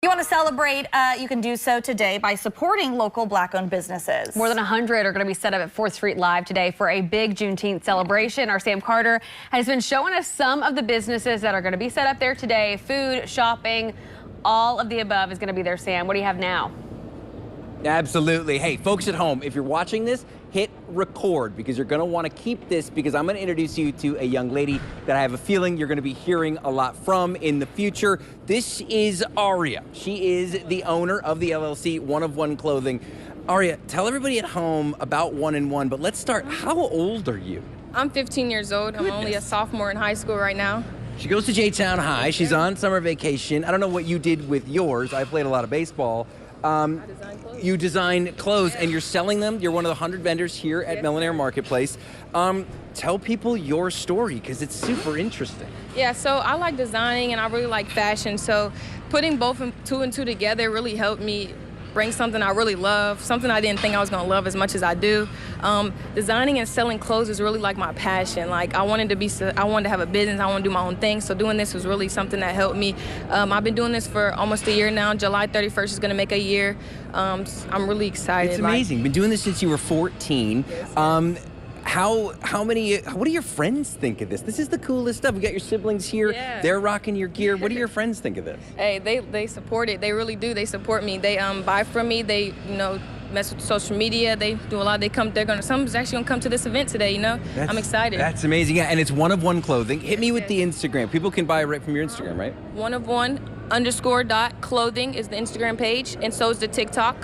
You want to celebrate, you can do so today by supporting local Black-owned businesses. More than 100 are going to be set up at 4th Street Live today for a big Juneteenth celebration. Our Sam Carter has been showing us some of the businesses that are going to be set up there today. Food, shopping, all of the above is going to be there. Sam, what do you have now? Absolutely. Hey, folks at home, if you're watching this, hit record because you're going to want to keep this because I'm going to introduce you to a young lady that I have a feeling you're going to be hearing a lot from in the future. This is Aria. She is the owner of the LLC One of One Clothing. Aria, tell everybody at home about One and One, but let's start. How old are you? I'm 15 years old. I'm only a sophomore in high school right now. She goes to J-Town High. She's on summer vacation. I don't know what you did with yours. I played a lot of baseball. You design clothes and you're selling them. You're one of the 100 vendors here at Millionaire Marketplace. Tell people your story because it's super interesting. Yeah, so I like designing and I really like fashion. So putting both two and two together really helped me bring something I really love, something I didn't think I was gonna love as much as I do. Designing and selling clothes is really like my passion. Like I wanted to have a business, I want to do my own thing. So doing this was really something that helped me. I've been doing this for almost a year now. July 31st is gonna make a year. I'm really excited. It's amazing. Been doing this since you were 14. What do your friends think of this? This is the coolest stuff. We got your siblings here. Yeah. They're rocking your gear. What do your friends think of this? Hey, they support it. They really do. They support me. They buy from me. They, mess with social media. They do a lot. Someone's actually gonna come to this event today, I'm excited. That's amazing. Yeah, and it's One of One Clothing. Hit me with the Instagram. People can buy it right from your Instagram, right? _clothing is the Instagram page, and so is the TikTok.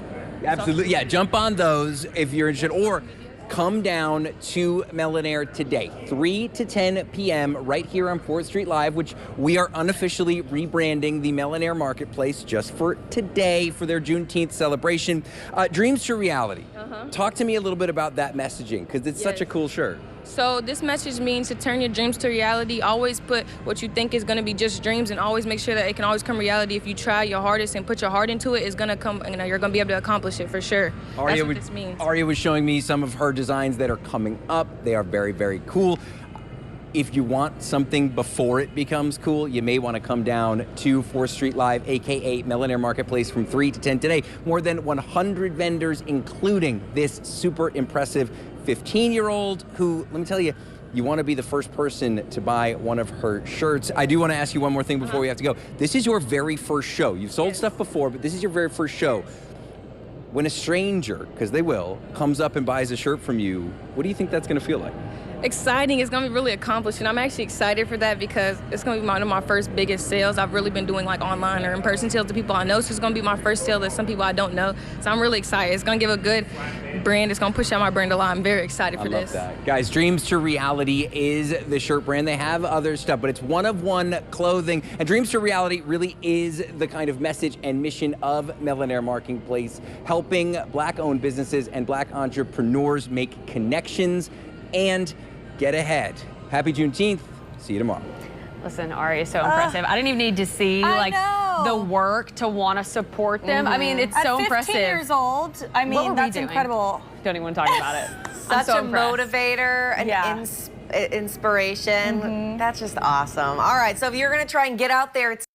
Absolutely. Yeah, jump on those if you're interested, or come down to Millionaire today, 3 to 10 p.m. right here on 4th Street Live, which we are unofficially rebranding the Millionaire Marketplace just for today for their Juneteenth celebration. Dreams to reality. Talk to me a little bit about that messaging because it's such a cool shirt. So this message means to turn your dreams to reality. Always put what you think is going to be just dreams and always make sure that it can always come reality. If you try your hardest and put your heart into it, it's going to come, you're going to be able to accomplish it for sure. That's what this means. Aria was showing me some of her designs that are coming up. They are very, very cool. If you want something before it becomes cool, you may want to come down to 4th Street Live, aka Millionaire Marketplace, from 3 to 10 today. More than 100 vendors, including this super impressive 15-year-old who, let me tell you, you want to be the first person to buy one of her shirts. I do want to ask you one more thing before we have to go. This is your very first show. You've sold stuff before, but this is your very first show. When a stranger, because they will, comes up and buys a shirt from you, what do you think that's going to feel like? Exciting. It's going to be really accomplishing. I'm actually excited for that because it's going to be one of my first biggest sales. I've really been doing like online or in-person sales to people I know, so it's going to be my first sale to some people I don't know. So I'm really excited. It's going to give a good brand. It's going to push out my brand a lot. I'm very excited for this. I love that. Guys, Dreams to Reality is the shirt brand. They have other stuff, but it's One of One Clothing. And Dreams to Reality really is the kind of message and mission of Millionaire Marketplace, helping Black-owned businesses and Black entrepreneurs make connections and get ahead. Happy Juneteenth. See you tomorrow. Listen, Aria is so impressive. I didn't even need to see the work to want to support them. I mean, it's so impressive. At 15 years old, I mean, that's incredible. Don't even want to talk about it. Such a motivator, an inspiration. That's just awesome. All right, so if you're going to try and get out there, it's